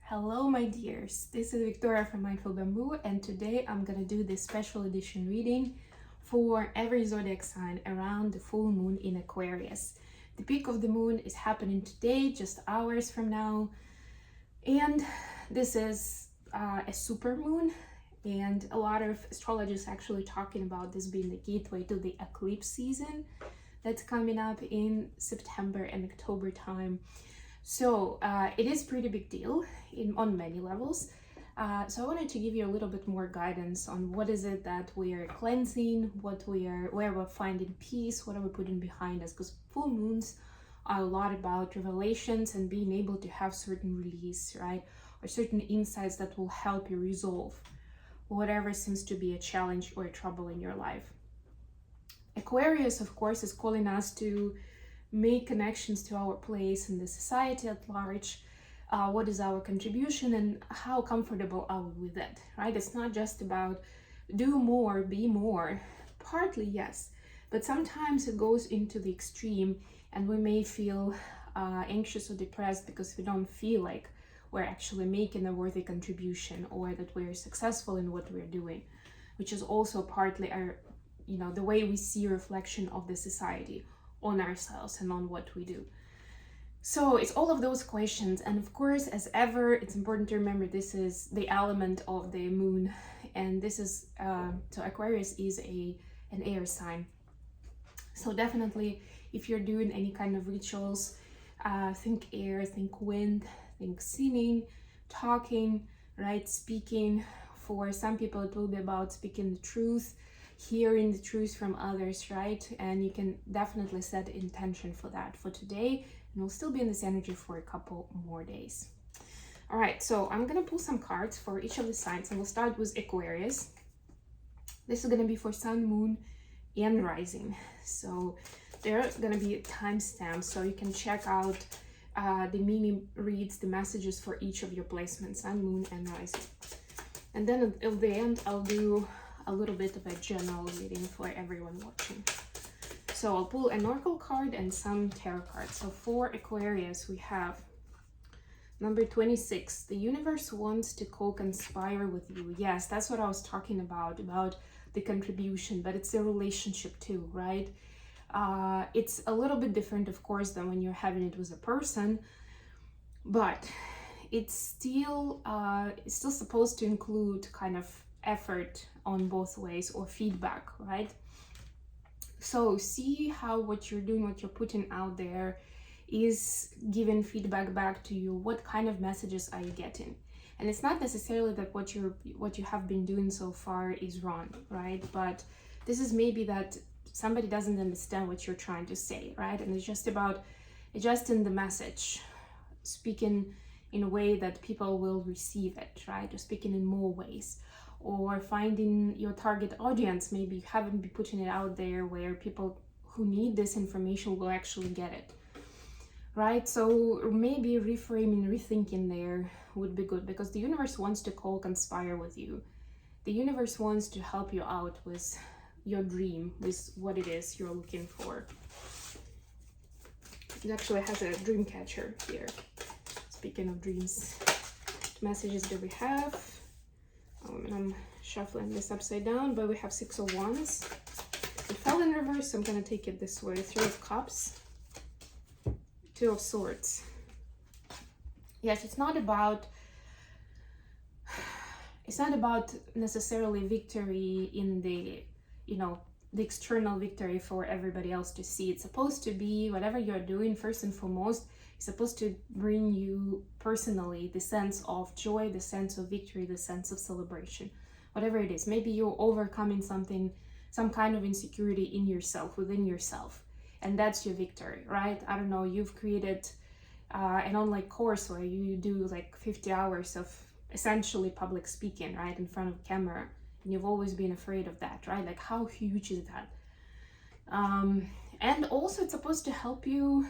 Hello my dears, this is Victoria from Mindful Bamboo, and today I'm gonna do this special edition reading for every zodiac sign around the full moon in Aquarius. The peak of the moon is happening today, just hours from now, and this is a super moon, and a lot of astrologists actually talking about this being the gateway to the eclipse season that's coming up in September and October time. So it is pretty big deal on many levels. So I wanted to give you a little bit more guidance on what is it that we are cleansing, where we're finding peace, what are we putting behind us, because full moons are a lot about revelations and being able to have certain release, right? Or certain insights that will help you resolve whatever seems to be a challenge or a trouble in your life. Aquarius, of course, is calling us to make connections to our place in the society at large. What is our contribution and how comfortable are we with it, right? It's not just about do more, be more. Partly, yes, but sometimes it goes into the extreme and we may feel anxious or depressed because we don't feel like we're actually making a worthy contribution or that we're successful in what we're doing, which is also partly our, the way we see a reflection of the society on ourselves and on what we do. So it's all of those questions, and of course, as ever, it's important to remember this is the element of the moon, and this is so Aquarius is an air sign. So definitely, if you're doing any kind of rituals, think air, think wind, think singing, talking, right, speaking. For some people, it will be about speaking the truth, hearing the truth from others, right? And you can definitely set intention for that for today, and we'll still be in this energy for a couple more days. All right, so I'm gonna pull some cards for each of the signs, and we'll start with Aquarius. This is gonna be for sun, moon, and rising. So there are gonna be timestamps, so you can check out the mini reads, the messages for each of your placements, sun, moon, and rising. And then at the end, I'll do a little bit of a general reading for everyone watching. So I'll pull an oracle card and some tarot cards. So for Aquarius, we have number 26. The universe wants to co-conspire with you. Yes, that's what I was talking about the contribution, but it's a relationship too, right? It's a little bit different, of course, than when you're having it with a person, but it's still supposed to include kind of effort on both ways, or feedback, right? So see how what you're doing, what you're putting out there is giving feedback back to you. What kind of messages are you getting? And it's not necessarily that what you have been doing so far is wrong, right? But this is maybe that somebody doesn't understand what you're trying to say, right? And it's just about adjusting the message, speaking in a way that people will receive it, right? Or speaking in more ways, or finding your target audience. Maybe you haven't been putting it out there where people who need this information will actually get it, right? So maybe reframing, rethinking there would be good, because the universe wants to co-conspire with you. The universe wants to help you out with your dream, with what it is you're looking for. It actually has a dream catcher here. Speaking of dreams, messages that we have. And I'm shuffling this upside down, but we have 6 of Wands. It fell in reverse, so I'm gonna take it this way. 3 of Cups, 2 of Swords. Yes, it's not about necessarily victory in the external victory for everybody else to see. It's supposed to be whatever you're doing, first and foremost, is supposed to bring you personally the sense of joy, the sense of victory, the sense of celebration, whatever it is. Maybe you're overcoming something, some kind of insecurity in yourself, within yourself, and that's your victory, right? I don't know, you've created an online course where you do like 50 hours of essentially public speaking, right, in front of camera, and you've always been afraid of that, right? Like, how huge is that? And also it's supposed to help you,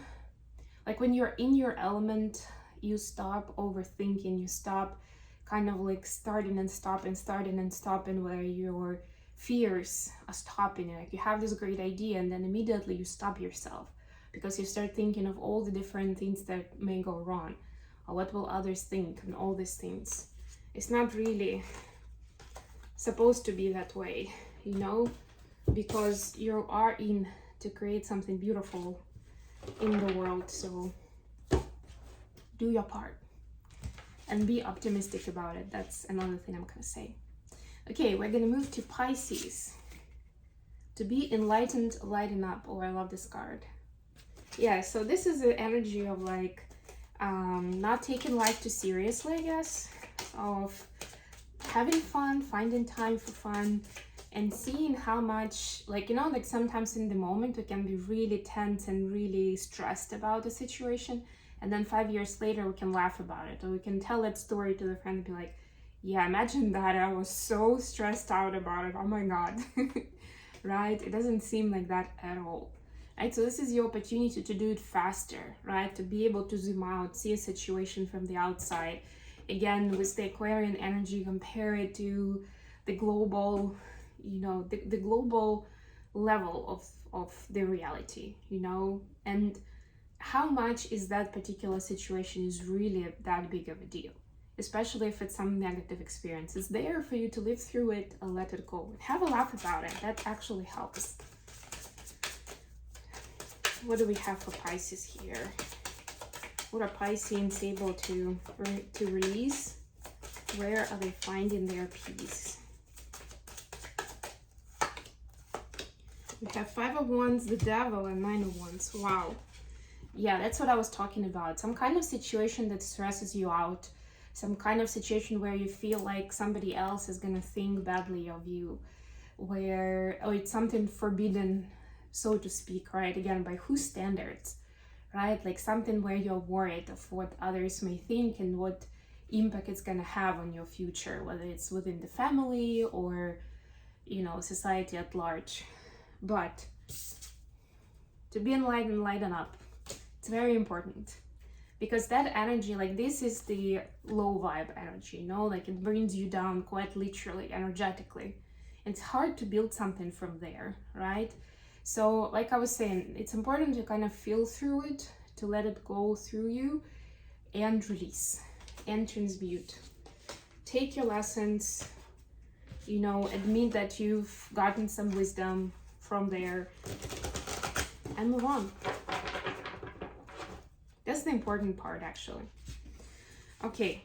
like when you're in your element, you stop overthinking, you stop kind of like starting and stopping where your fears are stopping you. Like you have this great idea and then immediately you stop yourself because you start thinking of all the different things that may go wrong, or what will others think, and all these things. It's not really supposed to be that way, you know, because you are in to create something beautiful in the world. So do your part and be optimistic about it. That's another thing I'm gonna say. Okay, we're gonna move to Pisces. To be enlightened, lighten up. Oh, I love this card. Yeah, so this is the energy of like not taking life too seriously, I guess, of having fun, finding time for fun, and seeing how much, like, you know, like sometimes in the moment we can be really tense and really stressed about the situation, and then 5 years later we can laugh about it, or we can tell that story to the friend and be like, yeah, imagine that, I was so stressed out about it, oh my god. Right? It doesn't seem like that at all. Right? So this is your opportunity to do it faster, right? To be able to zoom out, see a situation from the outside. Again, with the Aquarian energy, compare it to the global, you know, the global level of the reality, you know, and how much is that particular situation is really that big of a deal, especially if it's some negative experience. It's there for you to live through it and let it go. Have a laugh about it. That actually helps. What do we have for Pisces here? What are Pisceans able to release? Where are they finding their peace? We have 5 of Wands, the Devil, and 9 of Wands. Wow. Yeah, that's what I was talking about. Some kind of situation that stresses you out. Some kind of situation where you feel like somebody else is gonna think badly of you. Where, oh, it's something forbidden, so to speak, right? Again, by whose standards? Right? Like something where you're worried of what others may think and what impact it's going to have on your future, whether it's within the family or, you know, society at large. But to be enlightened, lighten up. It's very important, because that energy, like this is the low vibe energy, you know, like it brings you down quite literally, energetically. It's hard to build something from there, right? So like I was saying, it's important to kind of feel through it, to let it go through you and release and transmute. Take your lessons, you know, admit that you've gotten some wisdom from there and move on. That's the important part, actually. Okay,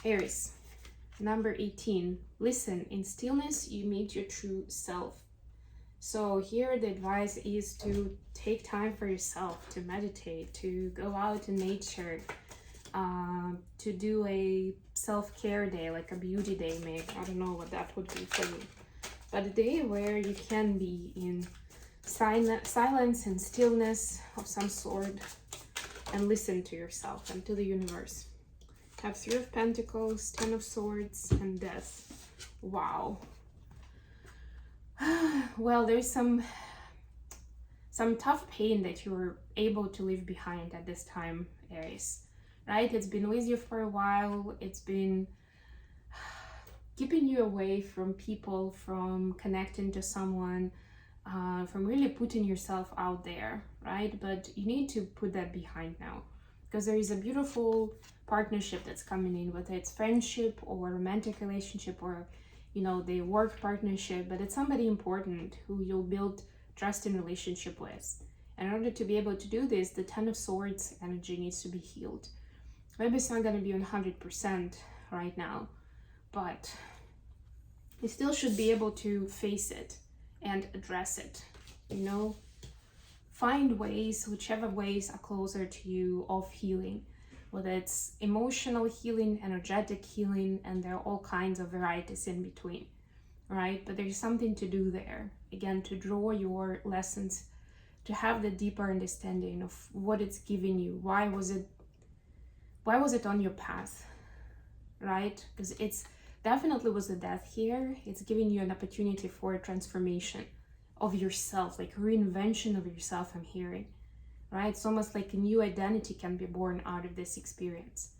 Aries, number 18. Listen, in stillness you meet your true self. So here the advice is to take time for yourself, to meditate, to go out in nature, to do a self-care day, like a beauty day maybe. I don't know what that would be for you. But a day where you can be in silence and stillness of some sort and listen to yourself and to the universe. Have 3 of Pentacles, 10 of Swords, and Death. Wow. Well, there's some tough pain that you were able to leave behind at this time, Aries, right? It's been with you for a while. It's been keeping you away from people, from connecting to someone, from really putting yourself out there, right? But you need to put that behind now, because there is a beautiful partnership that's coming in, whether it's friendship or romantic relationship or, you know, the work partnership, but it's somebody important who you'll build trust in relationship with. And in order to be able to do this, the 10 of Swords energy needs to be healed. Maybe it's not going to be 100% right now, but you still should be able to face it and address it, you know, find ways, whichever ways are closer to you, of healing, whether it's emotional healing, energetic healing, and there are all kinds of varieties in between, right? But there's something to do there, again, to draw your lessons, to have the deeper understanding of what it's giving you. Why was it on your path, right? Because it's definitely was a death here. It's giving you an opportunity for a transformation of yourself, like reinvention of yourself, I'm hearing, right? It's almost like a new identity can be born out of this experience,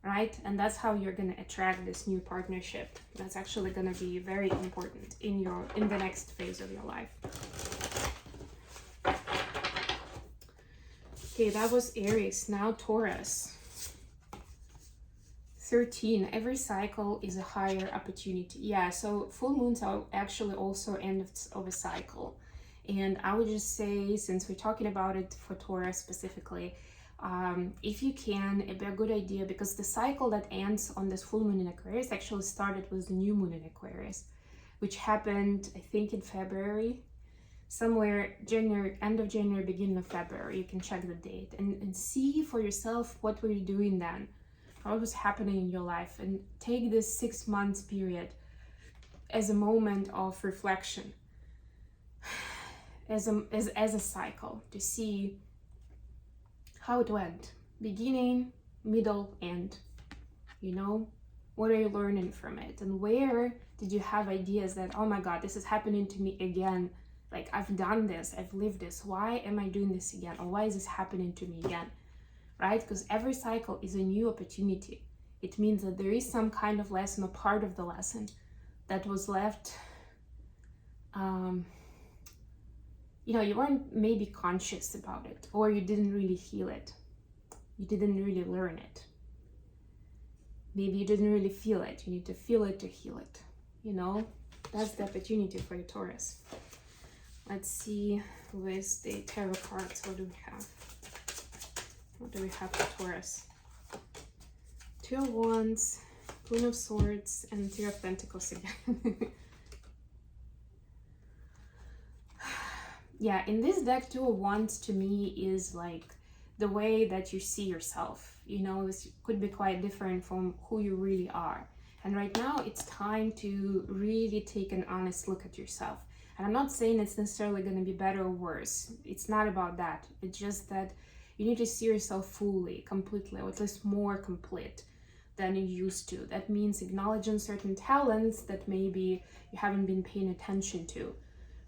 right? And that's how you're going to attract this new partnership. That's actually going to be very important in the next phase of your life. Okay, that was Aries. Now Taurus. 13. Every cycle is a higher opportunity. Yeah, so full moons are actually also end of a cycle. And I would just say, since we're talking about it for Taurus specifically, if you can, it'd be a good idea, because the cycle that ends on this full moon in Aquarius actually started with the new moon in Aquarius, which happened, I think, in February, somewhere January, end of January, beginning of February. You can check the date and see for yourself what were you doing then, what was happening in your life, and take this 6 months period as a moment of reflection, as a cycle, to see how it went, beginning, middle, end. You know, what are you learning from it, and where did you have ideas that, oh my god, this is happening to me again, like I've done this, I've lived this, why am I doing this again, or why is this happening to me again, right? Because every cycle is a new opportunity. It means that there is some kind of lesson, or part of the lesson that was left, you know, you weren't maybe conscious about it, or you didn't really feel it, you didn't really learn it, maybe you didn't really feel it. You need to feel it to heal it, you know. That's the opportunity for you, Taurus. Let's see with the tarot cards, what do we have? What do we have for Taurus? Two of Wands, Queen of Swords, and Three of Pentacles again. Yeah, in this deck, Two of Wands to me is like the way that you see yourself. You know, this could be quite different from who you really are. And right now, it's time to really take an honest look at yourself. And I'm not saying it's necessarily going to be better or worse. It's not about that. It's just that you need to see yourself fully, completely, or at least more complete than you used to. That means acknowledging certain talents that maybe you haven't been paying attention to,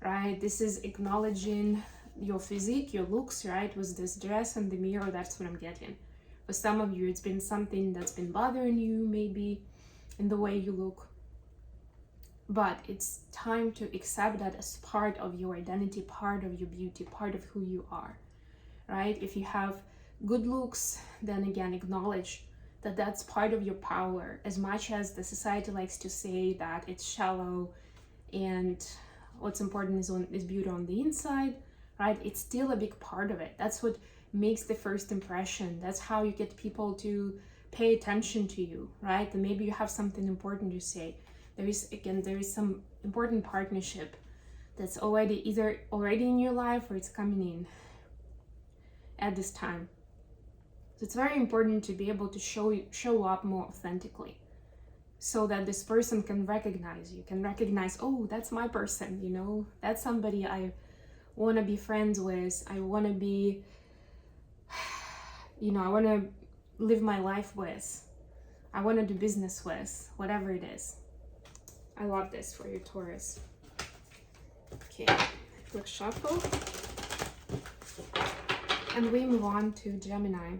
right? This is acknowledging your physique, your looks, right? With this dress and the mirror, that's what I'm getting. For some of you, it's been something that's been bothering you, maybe in the way you look. But it's time to accept that as part of your identity, part of your beauty, part of who you are, right? If you have good looks, then again, acknowledge that that's part of your power. As much as the society likes to say that it's shallow and what's important is beauty on the inside, right? It's still a big part of it. That's what makes the first impression. That's how you get people to pay attention to you, right? And maybe you have something important to say. There is some important partnership that's already in your life, or it's coming in at this time. So it's very important to be able to show up more authentically, so that this person can recognize you, oh, that's my person, you know, that's somebody I want to be friends with, I want to be, you know, I want to live my life with, I want to do business with, whatever it is. I love this for you, Taurus. Okay, quick shuffle. And we move on to Gemini.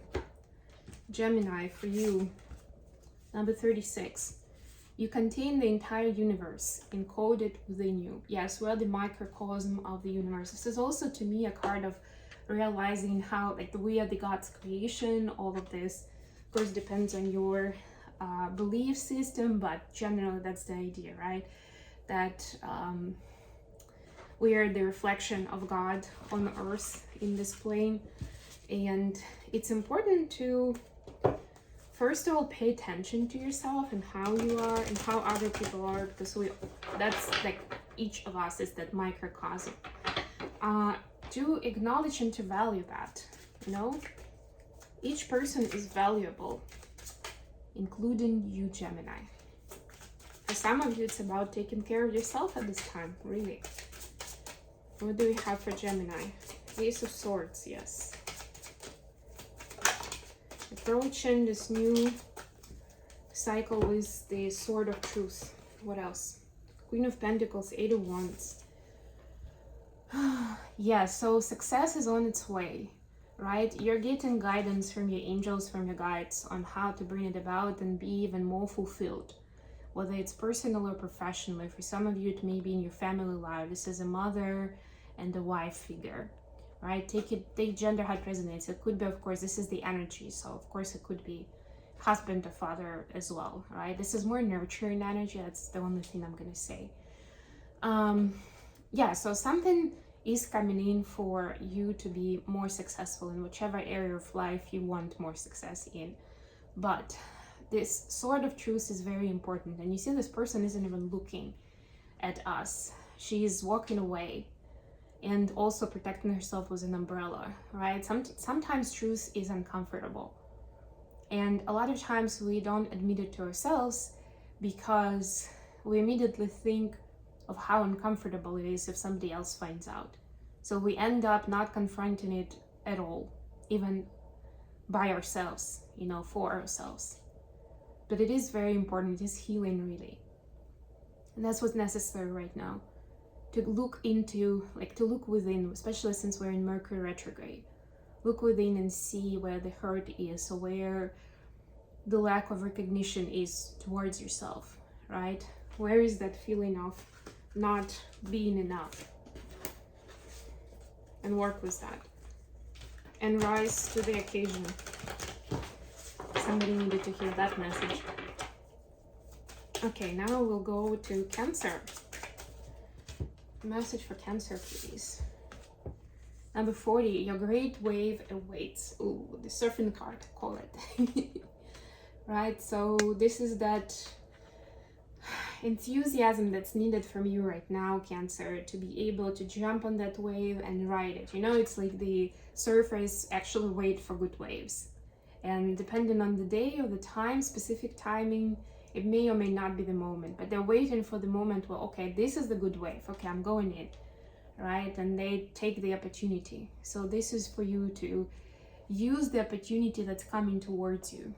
Gemini, for you, number 36. You contain the entire universe encoded within you. Yes, we are the microcosm of the universe. This is also, to me, a card of realizing how, like, we are the God's creation. All of this, of course, depends on your belief system, but generally that's the idea, right? That we are the reflection of God on earth in this plane. And it's important to, first of all, pay attention to yourself and how you are and how other people are, because that's like each of us is that microcosm. To acknowledge and to value that, you know, each person is valuable, including you, Gemini. For some of you, it's about taking care of yourself at this time, really. What do we have for Gemini? Ace of Swords, yes. Approaching this new cycle with the Sword of Truth. What else? Queen of Pentacles, Eight of Wands. Yeah, so success is on its way, right? You're getting guidance from your angels, from your guides, on how to bring it about and be even more fulfilled, whether it's personal or professionally. For some of you, it may be in your family life. This is a mother and a wife figure, right? Take gender how it resonates. It could be, of course, this is the energy, so of course it could be husband or father as well, right? This is more nurturing energy. That's the only thing I'm gonna say. Yeah, so something is coming in for you to be more successful in whichever area of life you want more success in. But this sword of truth is very important. And you see, this person isn't even looking at us. She's walking away and also protecting herself with an umbrella, right? Sometimes truth is uncomfortable. And a lot of times we don't admit it to ourselves because we immediately think of how uncomfortable it is if somebody else finds out. So we end up not confronting it at all, even by ourselves, you know, for ourselves. But it is very important. It is healing, really. And that's what's necessary right now. To look into, like to look within, especially since we're in Mercury retrograde. Look within and see where the hurt is, or where the lack of recognition is towards yourself, right? Where is that feeling of not being enough? And work with that. And rise to the occasion. Somebody needed to hear that message. Okay, now we'll go to Cancer. Message for Cancer, please. Number 40, your great wave awaits. Ooh, the surfing card, call it. Right, so this is that enthusiasm that's needed from you right now, Cancer, to be able to jump on that wave and ride it. You know, it's like the surfers actually wait for good waves. And depending on the day or the time, specific timing, it may or may not be the moment, but they're waiting for the moment where, okay, this is the good wave. Okay, I'm going in, right? And they take the opportunity. So this is for you to use the opportunity that's coming towards you.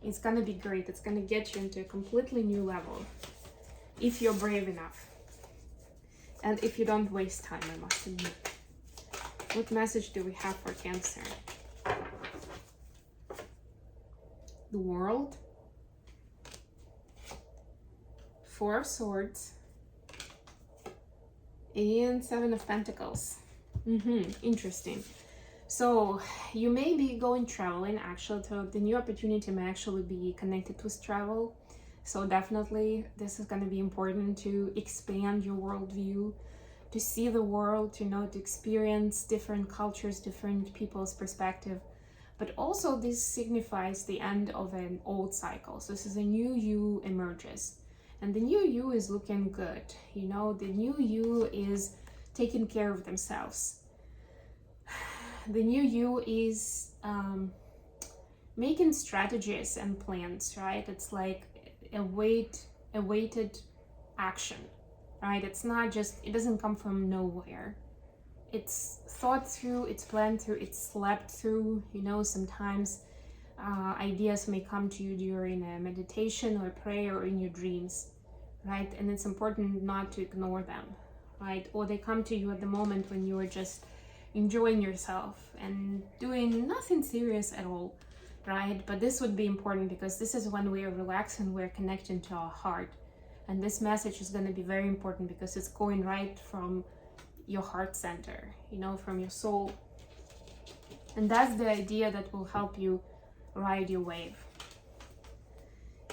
It's gonna be great. It's gonna get you into a completely new level if you're brave enough. And if you don't waste time, I must admit. What message do we have for Cancer? The World. 4 of Swords. And 7 of Pentacles. Interesting. So you may be going traveling, actually. So the new opportunity may actually be connected with travel. So definitely this is going to be important to expand your worldview, to see the world, you know, to experience different cultures, different people's perspective. But also this signifies the end of an old cycle. So this is a new you emerges. And the new you is looking good. You know, the new you is taking care of themselves. The new you is making strategies and plans, right? It's like awaited action, right? It's not just, it doesn't come from nowhere. It's thought through, it's planned through, it's slept through. You know, sometimes ideas may come to you during a meditation or prayer or in your dreams, right? And it's important not to ignore them, right? Or they come to you at the moment when you are just enjoying yourself and doing nothing serious at all, right? But this would be important because this is when we are relaxing, we're connecting to our heart. And this message is going to be very important because it's going right from your heart center, you know, from your soul. And that's the idea that will help you ride your wave.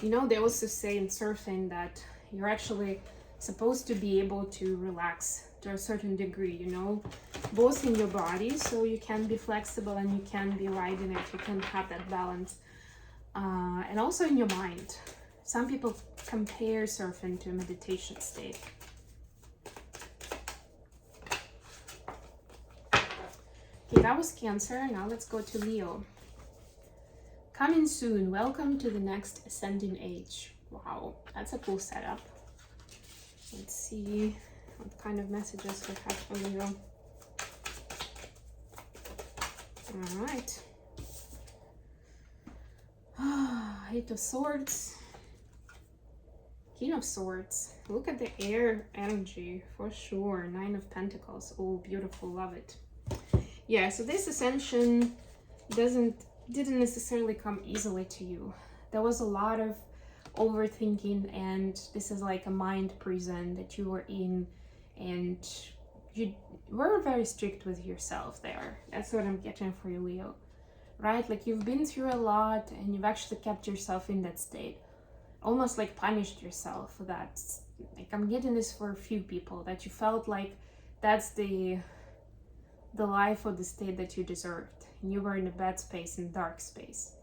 You know, they also say in surfing that you're actually supposed to be able to relax to a certain degree, you know, both in your body, so you can be flexible and you can be riding it, you can have that balance, and also in your mind. Some people compare surfing to a meditation state. Okay, that was Cancer. Now let's go to Leo. Coming soon. Welcome to the next ascending age. Wow, that's a cool setup. Let's see what kind of messages we have for Leo. All right. 8 of Swords. King of Swords. Look at the air energy for sure. 9 of Pentacles. Oh, beautiful. Love it. Yeah, so this ascension didn't necessarily come easily to you. There was a lot of overthinking, and this is like a mind prison that you were in, and you were very strict with yourself there. That's what I'm getting for you, Leo, right? Like you've been through a lot and you've actually kept yourself in that state, almost like punished yourself for that. Like I'm getting this for a few people, that you felt like that's the life or the state that you deserved, and you were in a bad space, in dark space,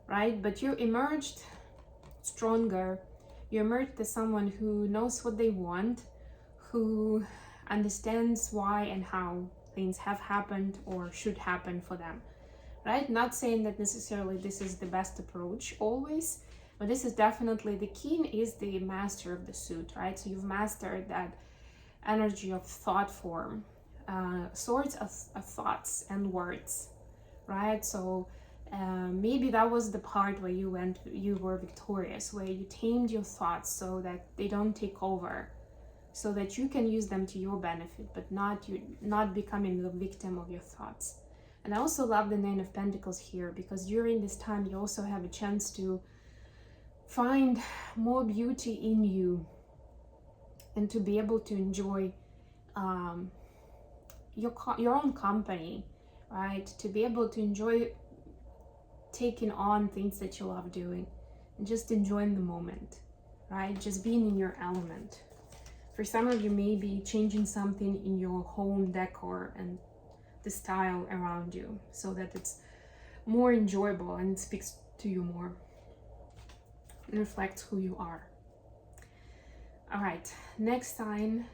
right? But you emerged stronger. You emerged as someone who knows what they want, who understands why and how things have happened or should happen for them, right? Not saying that necessarily this is the best approach always, but this is definitely, the king is the master of the suit, right? So you've mastered that energy of thought form, sorts of thoughts and words, right? So maybe that was the part where you were victorious, where you tamed your thoughts so that they don't take over, so that you can use them to your benefit, but not becoming the victim of your thoughts. And I also love the Nine of Pentacles here, because during this time you also have a chance to find more beauty in you and to be able to enjoy your own company, right? To be able to enjoy taking on things that you love doing and just enjoying the moment, right? Just being in your element. For some of you, maybe changing something in your home decor and the style around you so that it's more enjoyable and it speaks to you more and reflects who you are. All right, next sign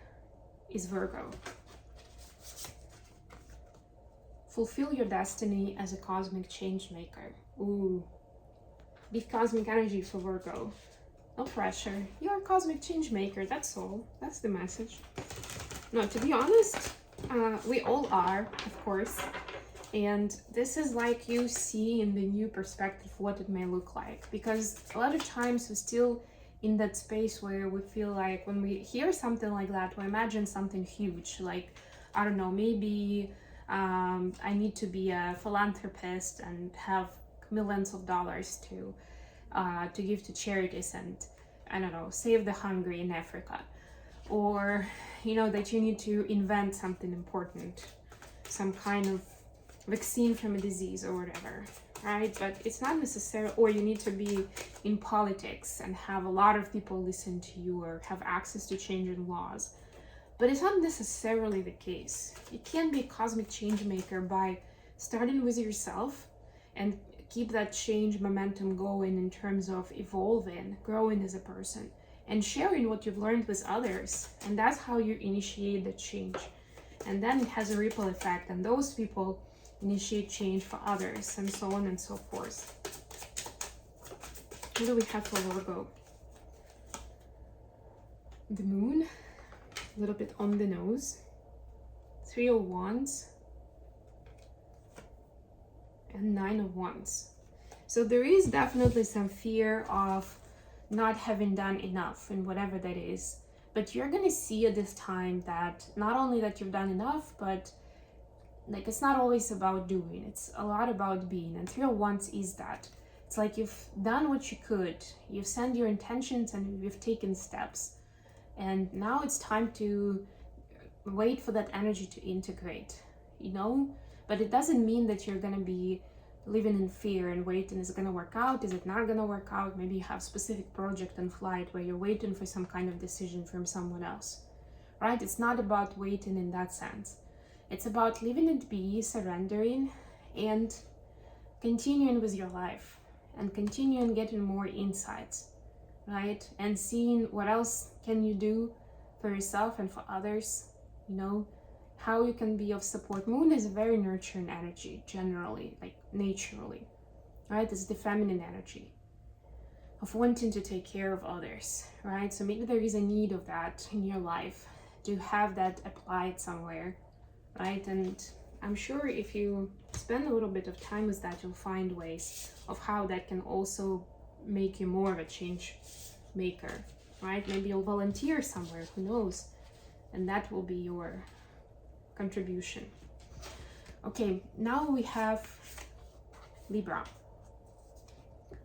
is Virgo. Fulfill your destiny as a cosmic change maker. Ooh, big cosmic energy for Virgo. No pressure. You're a cosmic change maker, that's all. That's the message. No, to be honest, we all are, of course. And this is like you see in the new perspective what it may look like. Because a lot of times we're still in that space where we feel like when we hear something like that, we imagine something huge. Like, I don't know, maybe I need to be a philanthropist and have millions of dollars to give to charities and, I don't know, save the hungry in Africa. Or, you know, that you need to invent something important, some kind of vaccine from a disease or whatever, right? But it's not necessarily, or you need to be in politics and have a lot of people listen to you or have access to changing laws. But it's not necessarily the case. You can be a cosmic change maker by starting with yourself and keep that change momentum going in terms of evolving, growing as a person, and sharing what you've learned with others. And that's how you initiate the change. And then it has a ripple effect, and those people initiate change for others, and so on and so forth. What do we have for Virgo? The moon, a little bit on the nose. 3 of Wands. And 9 of Wands. So there is definitely some fear of not having done enough in whatever that is. But you're going to see at this time that not only that you've done enough, but like it's not always about doing. It's a lot about being. And 3 of Wands is that. It's like you've done what you could. You've sent your intentions and you've taken steps. And now it's time to wait for that energy to integrate, you know? But it doesn't mean that you're going to be living in fear and waiting. Is it going to work out? Is it not going to work out? Maybe you have a specific project in flight where you're waiting for some kind of decision from someone else, right? It's not about waiting in that sense. It's about leaving it be, surrendering, and continuing with your life and continuing getting more insights, right? And seeing what else can you do for yourself and for others, you know? How you can be of support. Moon is a very nurturing energy, generally, like naturally, right? It's the feminine energy of wanting to take care of others, right? So maybe there is a need of that in your life, to have that applied somewhere, right? And I'm sure if you spend a little bit of time with that, you'll find ways of how that can also make you more of a change maker, right? Maybe you'll volunteer somewhere, who knows? And that will be your contribution. Okay, now we have Libra.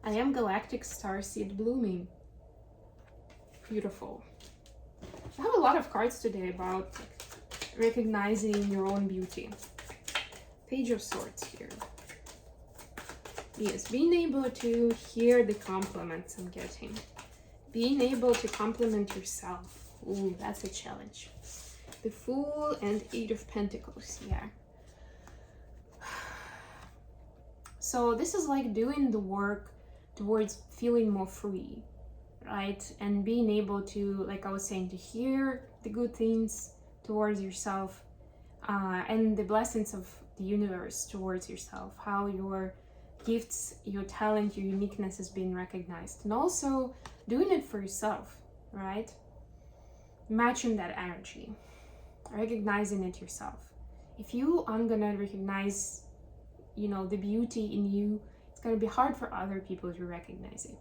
I am galactic starseed blooming. Beautiful. I have a lot of cards today about recognizing your own beauty. Page of Swords here. Yes, being able to hear the compliments I'm getting. Being able to compliment yourself. Ooh, that's a challenge. The Fool and Eight of Pentacles, yeah. So this is like doing the work towards feeling more free, right? And being able to, like I was saying, to hear the good things towards yourself, and the blessings of the universe towards yourself, how your gifts, your talent, your uniqueness is being recognized, and also doing it for yourself, right? Matching that energy, recognizing it yourself. If you aren't gonna recognize, you know, the beauty in you, it's gonna be hard for other people to recognize it.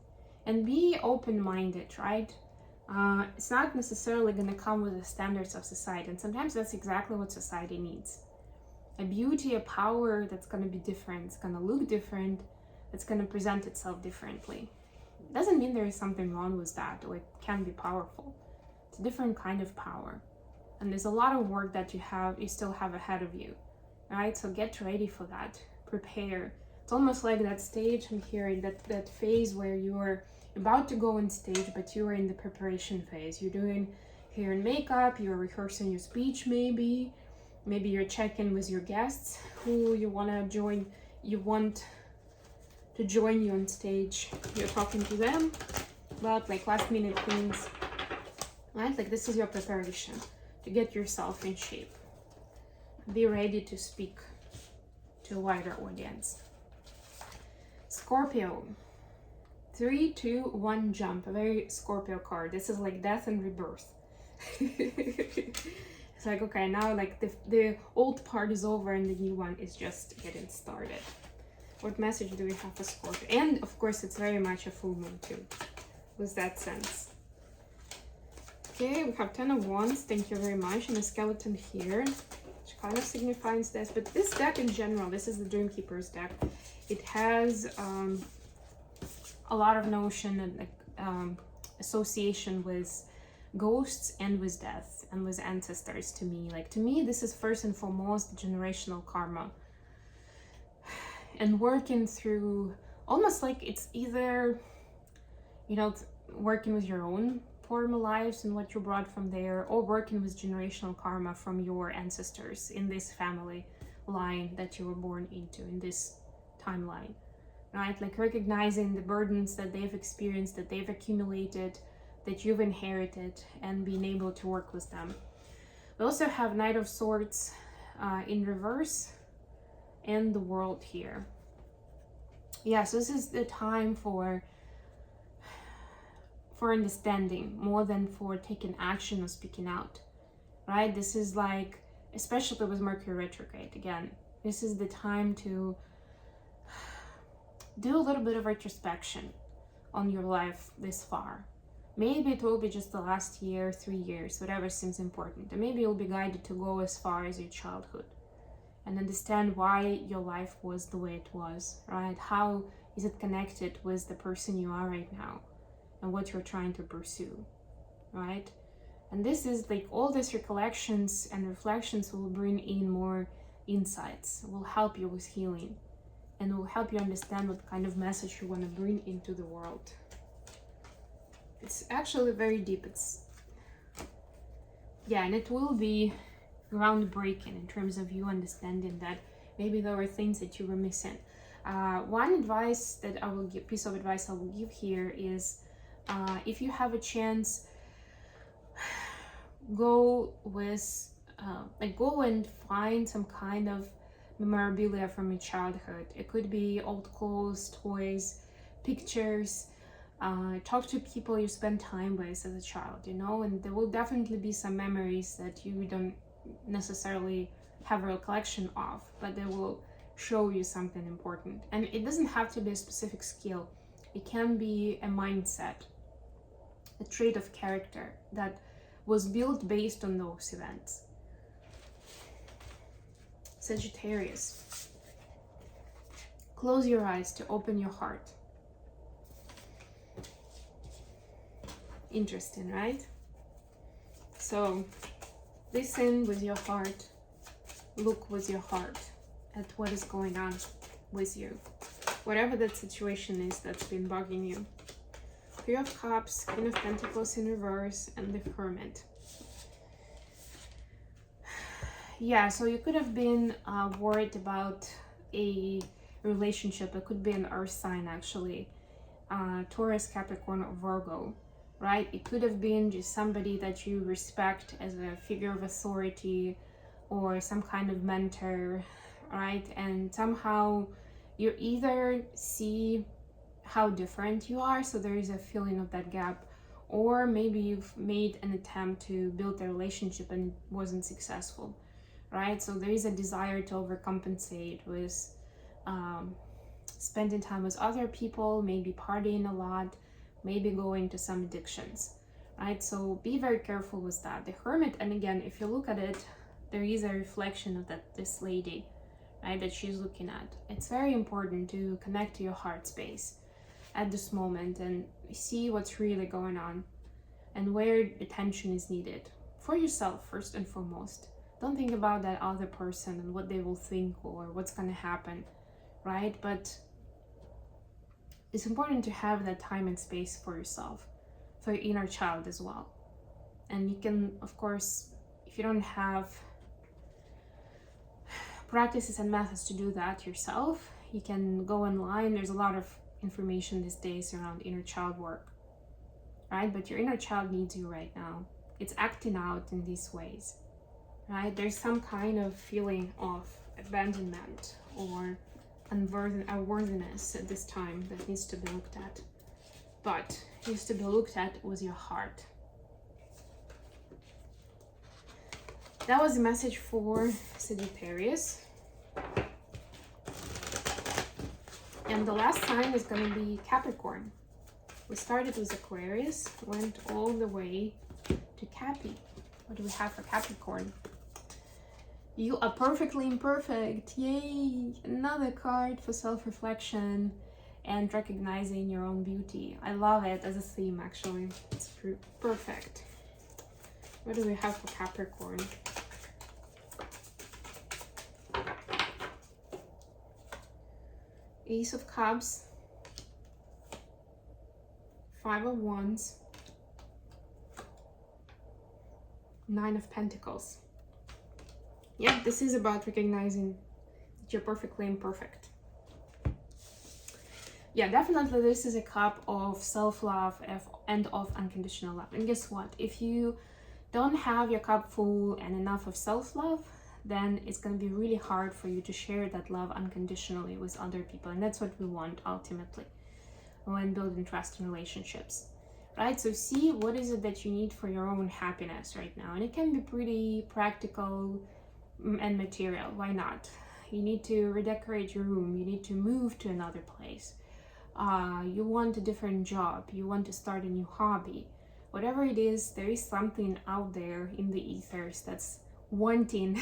And be open-minded, right? It's not necessarily gonna come with the standards of society, and sometimes that's exactly what society needs. A beauty, a power that's gonna be different, it's gonna look different, it's gonna present itself differently. It doesn't mean there is something wrong with that, or it can be powerful. It's a different kind of power. And there's a lot of work that you still have ahead of you, right? So get ready for that, prepare. It's almost like that stage I'm hearing, that phase where you're about to go on stage, but you're in the preparation phase. You're doing hair and makeup, you're rehearsing your speech maybe you're checking with your guests who you want to join you on stage. You're talking to them about like last minute things, right? Like this is your preparation to get yourself in shape. Be ready to speak to a wider audience. Scorpio, 3, 2, 1 jump. A very Scorpio card. This is like death and rebirth. It's like, okay, now like the old part is over and the new one is just getting started. What message do we have for Scorpio? And of course, it's very much a full moon too, with that sense. Okay, we have 10 of Wands, thank you very much, and a skeleton here, which kind of signifies this. But this deck in general, this is the Dream Keeper's deck. It has a lot of notion and association with ghosts and with death and with ancestors to me. Like, to me, this is first and foremost generational karma. And working through, almost like it's either, you know, working with your own former lives and what you brought from there, or working with generational karma from your ancestors in this family line that you were born into, in this timeline, right? Like recognizing the burdens that they've experienced, that they've accumulated, that you've inherited, and being able to work with them. We also have Knight of Swords in reverse and the World here. Yeah, so this is the time for understanding more than for taking action or speaking out, right? This is like, especially with Mercury retrograde again, this is the time to do a little bit of retrospection on your life this far. Maybe it will be just the last year, 3 years, whatever seems important. And maybe you'll be guided to go as far as your childhood and understand why your life was the way it was, right? How is it connected with the person you are right now and what you're trying to pursue, right? And this is like, all these recollections and reflections will bring in more insights, will help you with healing, and will help you understand what kind of message you want to bring into the world. It's actually very deep. And it will be groundbreaking in terms of you understanding that maybe there were things that you were missing. One advice that I will give, piece of advice I will give here is, if you have a chance, go and find some kind of memorabilia from your childhood. It could be old clothes, toys, pictures. Talk to people you spent time with as a child, you know, and there will definitely be some memories that you don't necessarily have a recollection of, but they will show you something important. And it doesn't have to be a specific skill. It can be a mindset, a trait of character that was built based on those events. Sagittarius, close your eyes to open your heart. Interesting, right? So listen with your heart, look with your heart at what is going on with you. whatever that situation is that's been bugging you. Three of Cups, Queen of Pentacles in reverse, and the Hermit. Yeah, so you could have been worried about a relationship. It could be an earth sign, actually. Taurus, Capricorn, or Virgo, right? It could have been just somebody that you respect as a figure of authority or some kind of mentor, right? And somehow you either see how different you are, so there is a feeling of that gap, or maybe you've made an attempt to build a relationship and wasn't successful, right? So there is a desire to overcompensate with spending time with other people, maybe partying a lot, maybe going to some addictions, right? So be very careful with that. The Hermit, and again, if you look at it, there is a reflection of this lady, right, that she's looking at. It's very important to connect to your heart space at this moment and see what's really going on and where attention is needed for yourself first and foremost. Don't think about that other person and what they will think or what's going to happen, right? But it's important to have that time and space for yourself, for your inner child as well. And you can, of course, if you don't have practices and methods to do that yourself, you can go online. There's a lot of information these days around inner child work, right? But your inner child needs you right now. It's acting out in these ways, right? There's some kind of feeling of abandonment or unworthiness at this time that needs to be looked at, but needs to be looked at with your heart. That was the message for Sagittarius. And the last sign is going to be Capricorn. We started with Aquarius, went all the way to Cappy. What do we have for Capricorn? You are perfectly imperfect. Yay! Another card for self-reflection and recognizing your own beauty. I love it as a theme, actually. It's perfect. What do we have for Capricorn? Ace of Cups, Five of Wands, Nine of Pentacles. Yeah, this is about recognizing that you're perfectly imperfect. Yeah, definitely this is a cup of self-love and of unconditional love. And guess what? If you don't have your cup full and enough of self-love, then it's going to be really hard for you to share that love unconditionally with other people. And that's what we want ultimately when building trust in relationships, right? So see what is it that you need for your own happiness right now. And it can be pretty practical and material. Why not? You need to redecorate your room. You need to move to another place. You want a different job. You want to start a new hobby. Whatever it is, there is something out there in the ethers that's wanting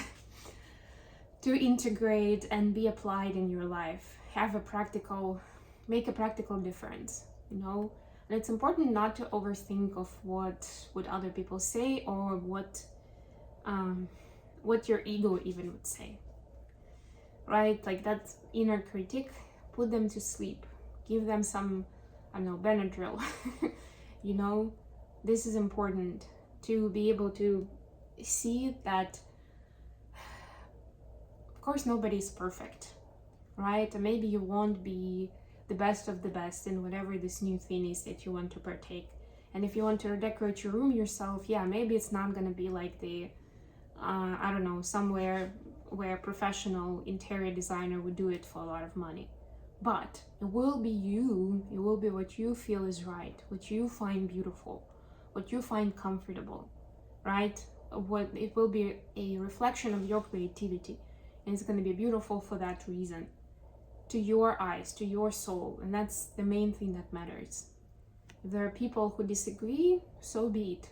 to integrate and be applied in your life, make a practical difference, you know. And it's important not to overthink of what would other people say or what your ego even would say, right? Like that inner critic, put them to sleep, give them some, I don't know, Benadryl. You know, this is important to be able to see that, of course, nobody's perfect, right? And maybe you won't be the best of the best in whatever this new thing is that you want to partake. And if you want to decorate your room yourself, yeah, maybe it's not going to be like the, I don't know, somewhere where a professional interior designer would do it for a lot of money. But it will be you, it will be what you feel is right, what you find beautiful, what you find comfortable, right? It will be a reflection of your creativity. And it's going to be beautiful for that reason, to your eyes, to your soul. And that's the main thing that matters. If there are people who disagree, so be it.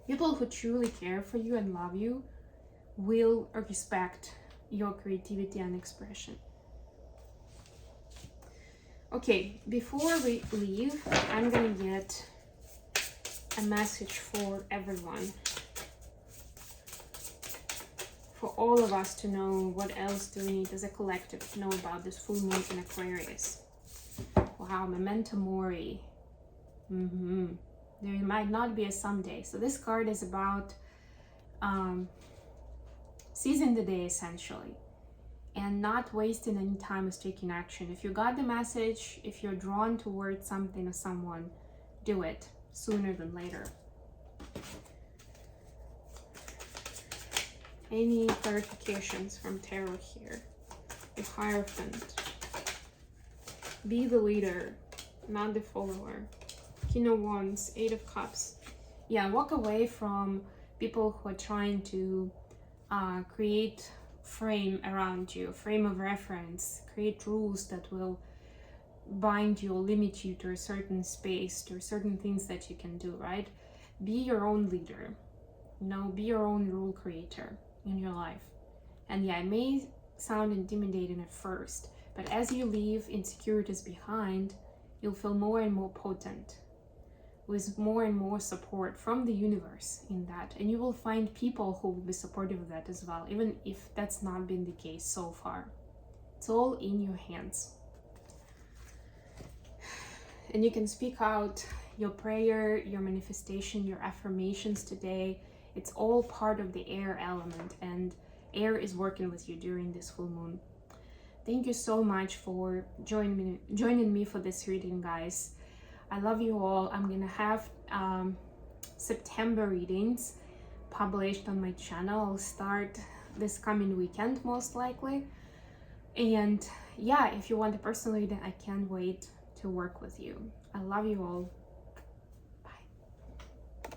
People who truly care for you and love you will respect your creativity and expression. Okay, before we leave, I'm gonna get a message for everyone for all of us to know. What else do we need as a collective to know about this full moon in Aquarius? Wow, memento mori. There might not be a someday. So this card is about seizing the day, essentially, and not wasting any time with taking action. If you got the message, if you're drawn towards something or someone, do it sooner than later. Any clarifications from tarot here? The Hierophant. Be the leader, not the follower. King of Wands, Eight of Cups. Yeah, walk away from people who are trying to create frame around you, frame of reference, create rules that will bind you or limit you to a certain space, to certain things that you can do, right? Be your own leader, you know, be your own rule creator in your life. And yeah, it may sound intimidating at first, but as you leave insecurities behind, you'll feel more and more potent, with more and more support from the universe in that. And you will find people who will be supportive of that as well, even if that's not been the case so far. It's all in your hands. And you can speak out your prayer, your manifestation, your affirmations today. It's all part of the air element, and air is working with you during this full moon. Thank you so much for joining me for this reading, guys. I love you all. I'm gonna have September readings published on my channel. I'll start this coming weekend, most likely. And yeah, if you want a personal reading, I can't wait to work with you. I love you all.